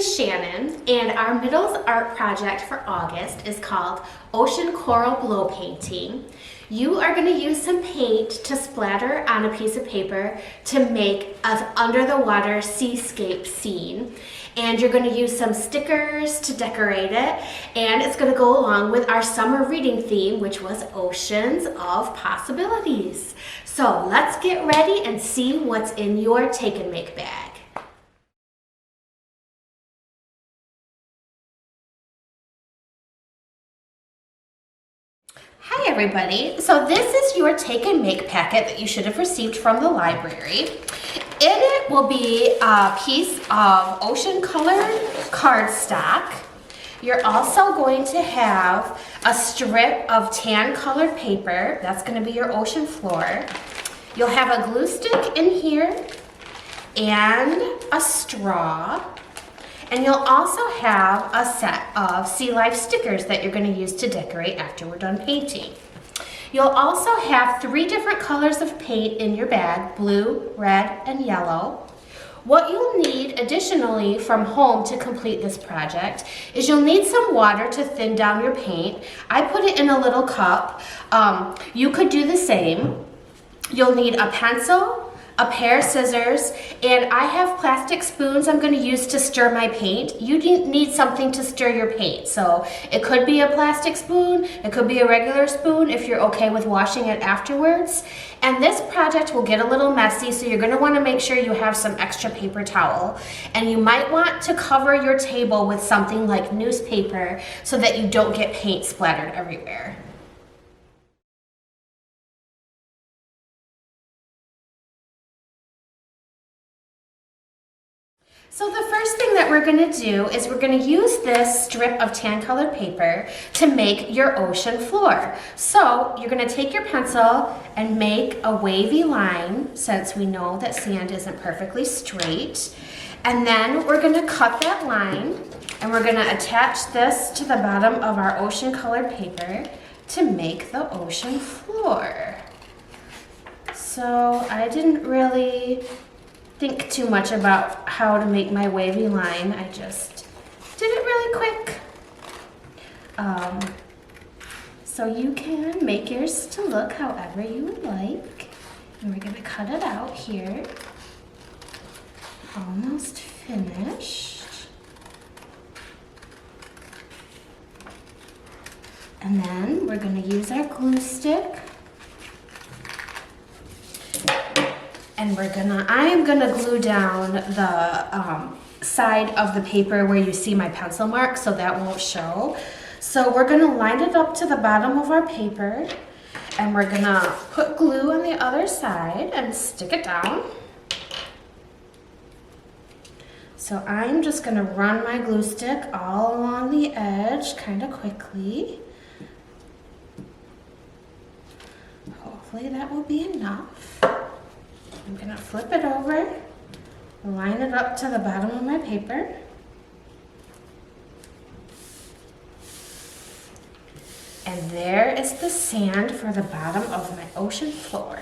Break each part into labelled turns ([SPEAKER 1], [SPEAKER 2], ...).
[SPEAKER 1] is Shannon, and our middle's art project for August is called Ocean Coral Glow Painting. You are going to use some paint to splatter on a piece of paper to make an under the water seascape scene. And you're going to use some stickers to decorate it, and it's going to go along with our summer reading theme, which was Oceans of Possibilities. So let's get ready and see what's in your take and make bag. Hi everybody, so this is your take and make packet that you should have received from the library. In it will be a piece of ocean colored cardstock. You're also going to have a strip of tan colored paper. That's going to be your ocean floor. You'll have a glue stick in here and a straw. And you'll also have a set of sea life stickers that you're going to use to decorate after we're done painting. You'll also have 3 different colors of paint in your bag, blue, red, and yellow. What you'll need additionally from home to complete this project is you'll need some water to thin down your paint. I put it in a little cup. You could do the same. You'll need a pencil, a pair of scissors, and I have plastic spoons I'm going to use to stir my paint. You need something to stir your paint. So it could be a plastic spoon, it could be a regular spoon if you're okay with washing it afterwards. And this project will get a little messy, so you're going to want to make sure you have some extra paper towel. And you might want to cover your table with something like newspaper so that you don't get paint splattered everywhere. So the first thing that we're going to do is we're going to use this strip of tan colored paper to make your ocean floor. So you're going to take your pencil and make a wavy line, since we know that sand isn't perfectly straight. And then we're going to cut that line, and we're going to attach this to the bottom of our ocean colored paper to make the ocean floor. So I didn't really think too much about how to make my wavy line. I just did it really quick. So you can make yours to look however you would like. And we're gonna cut it out here. Almost finished. And then we're gonna use our glue stick. And I am gonna glue down the side of the paper where you see my pencil mark, so that won't show. So we're gonna line it up to the bottom of our paper, and we're gonna put glue on the other side and stick it down. So I'm just gonna run my glue stick all along the edge kind of quickly. Hopefully that will be enough. I'm going to flip it over, line it up to the bottom of my paper. And there is the sand for the bottom of my ocean floor.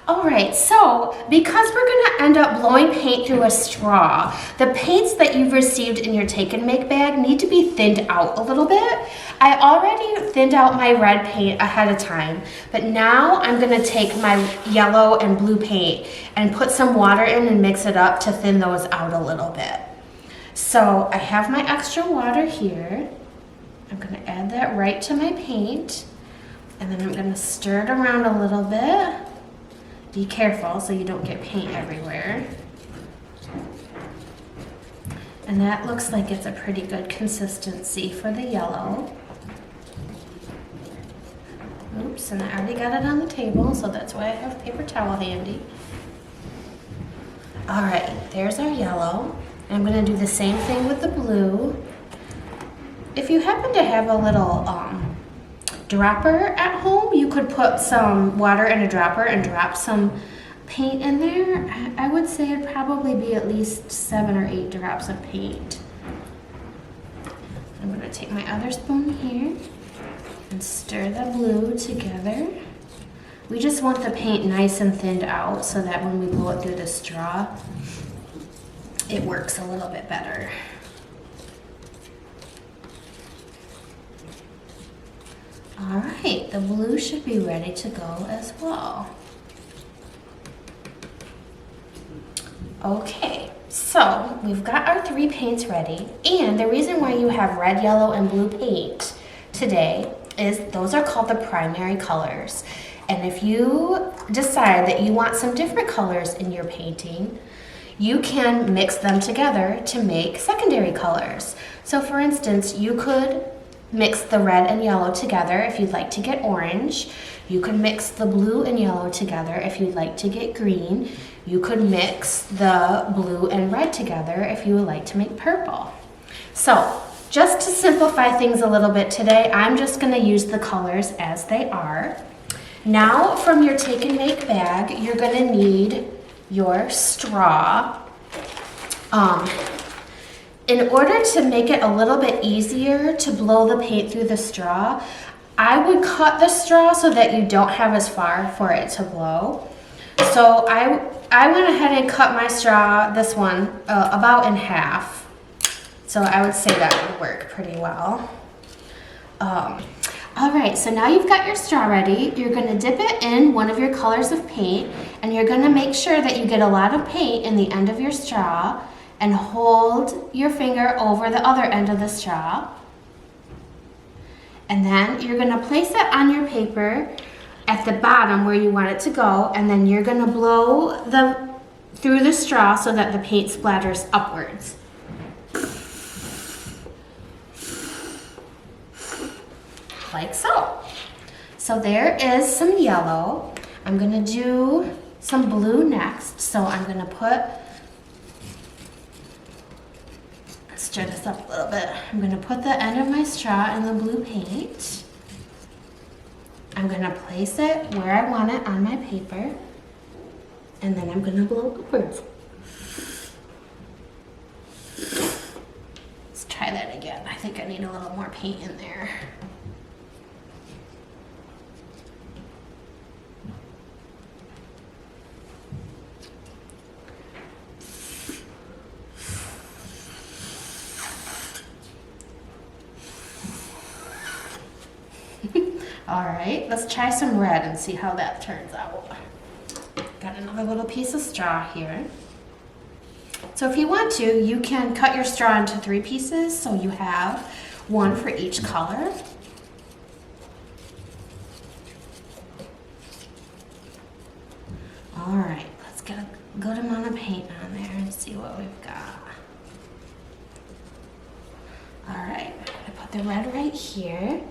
[SPEAKER 1] Alright, so because we're going to end up blowing paint through a straw, the paints that you've received in your take and make bag need to be thinned out a little bit. I already thinned out my red paint ahead of time, but now I'm going to take my yellow and blue paint and put some water in and mix it up to thin those out a little bit. So I have my extra water here. I'm going to add that right to my paint, and then I'm going to stir it around a little bit. Be careful so you don't get paint everywhere. And that looks like it's a pretty good consistency for the yellow. Oops, and I already got it on the table, so that's why I have a paper towel handy. All right, there's our yellow. I'm gonna do the same thing with the blue. If you happen to have a little dropper at home, you could put some water in a dropper and drop some paint in there. I would say it'd probably be at least 7 or 8 drops of paint. I'm gonna take my other spoon here and stir the blue together. We just want the paint nice and thinned out so that when we blow it through the straw, it works a little bit better. All right, the blue should be ready to go as well. Okay, so we've got our 3 paints ready, and the reason why you have red, yellow, and blue paint today is those are called the primary colors. And if you decide that you want some different colors in your painting, you can mix them together to make secondary colors. So for instance, you could mix the red and yellow together if you'd like to get orange. You could mix the blue and yellow together if you'd like to get green. You could mix the blue and red together if you would like to make purple. So just to simplify things a little bit today, I'm just going to use the colors as they are. Now from your take and make bag, you're going to need your straw. In order to make it a little bit easier to blow the paint through the straw, I would cut the straw so that you don't have as far for it to blow. So I went ahead and cut my straw, this one, about in half. So I would say that would work pretty well. All right, so now you've got your straw ready. You're gonna dip it in one of your colors of paint, and you're gonna make sure that you get a lot of paint in the end of your straw, and hold your finger over the other end of the straw. And then you're gonna place it on your paper at the bottom where you want it to go, and then you're gonna blow through the straw so that the paint splatters upwards. Like so. So there is some yellow. I'm gonna do some blue next. So I'm gonna stir this up a little bit. I'm gonna put the end of my straw in the blue paint. I'm gonna place it where I want it on my paper, and then I'm gonna blow upwards. Let's try that again. I think I need a little more paint in there. All right, let's try some red and see how that turns out. Got another little piece of straw here. So if you want to, you can cut your straw into 3 pieces, so you have one for each color. All right, let's get a good amount of paint on there and see what we've got. All right, I put the red right here.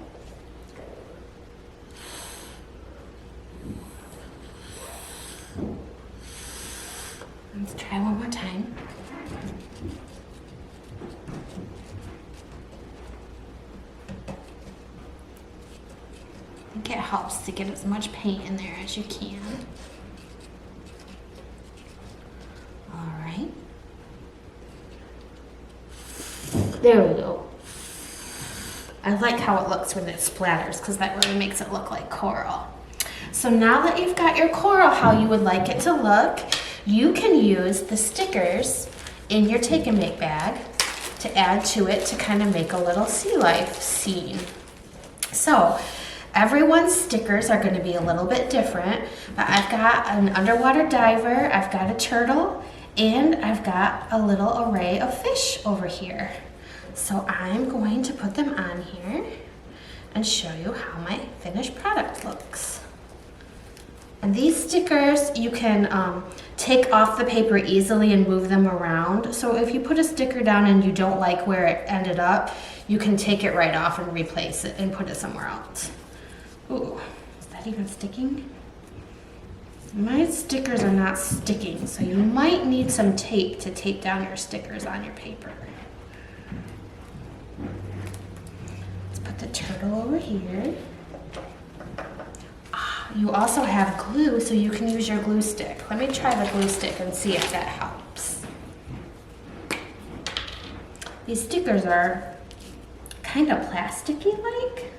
[SPEAKER 1] Let's try one more time. I think it helps to get as much paint in there as you can. All right. There we go. I like how it looks when it splatters because that really makes it look like coral. So now that you've got your coral how you would like it to look, you can use the stickers in your take and make bag to add to it to kind of make a little sea life scene. So everyone's stickers are going to be a little bit different, but I've got an underwater diver, I've got a turtle, and I've got a little array of fish over here. So I'm going to put them on here and show you how my finished product looks. And these stickers, you can take off the paper easily and move them around. So if you put a sticker down and you don't like where it ended up, you can take it right off and replace it and put it somewhere else. Ooh, is that even sticking? My stickers are not sticking, so you might need some tape to tape down your stickers on your paper. Let's put the turtle over here. You also have glue, so you can use your glue stick. Let me try the glue stick and see if that helps. These stickers are kind of plasticky like,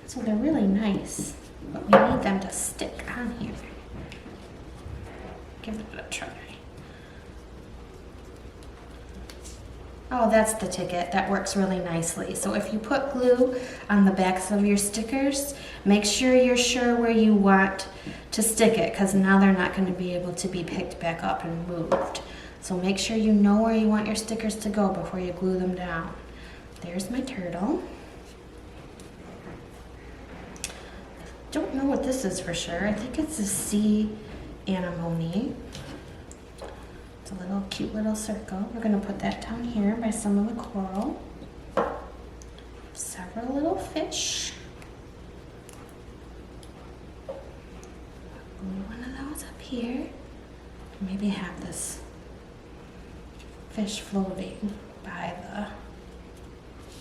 [SPEAKER 1] so they're really nice, but we need them to stick on here. Give it a try. Oh, that's the ticket. That works really nicely. So if you put glue on the backs of your stickers, make sure you're sure where you want to stick it, because now they're not going to be able to be picked back up and moved. So make sure you know where you want your stickers to go before you glue them down. There's my turtle. Don't know what this is for sure. I think it's a sea anemone. It's a little cute little circle. We're going to put that down here by some of the coral. Several little fish. Glue one of those up here. Maybe have this fish floating by the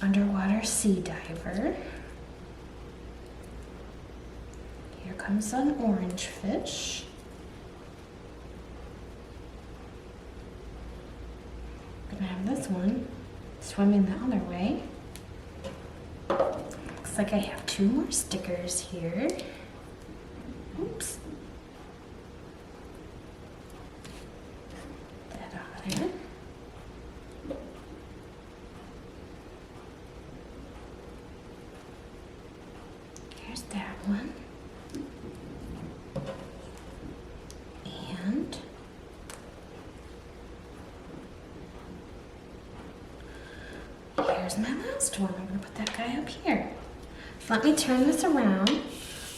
[SPEAKER 1] underwater sea diver. Here comes an orange fish. Gonna have this one swimming the other way. Looks like I have 2 more stickers here. Oops. That out of there. Here's that one. And here's my last one. I'm going to put that guy up here. Let me turn this around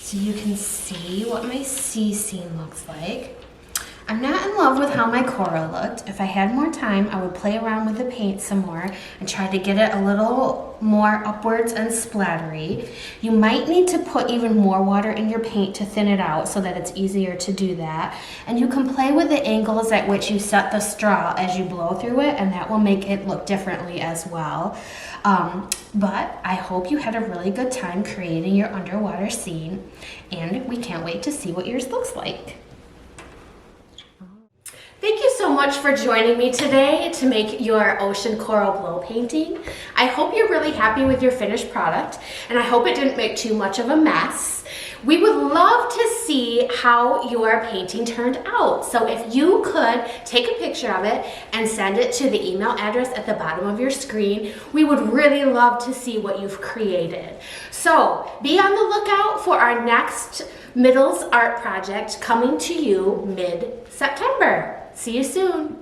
[SPEAKER 1] so you can see what my sea scene looks like. I'm not in love with how my coral looked. If I had more time, I would play around with the paint some more and try to get it a little more upwards and splattery. You might need to put even more water in your paint to thin it out so that it's easier to do that. And you can play with the angles at which you set the straw as you blow through it, and that will make it look differently as well. But I hope you had a really good time creating your underwater scene, and we can't wait to see what yours looks like. Thank you so much for joining me today to make your ocean coral blow painting. I hope you're really happy with your finished product, and I hope it didn't make too much of a mess. We would love to see how your painting turned out. So if you could take a picture of it and send it to the email address at the bottom of your screen, we would really love to see what you've created. So be on the lookout for our next Middles art project coming to you mid-September. See you soon.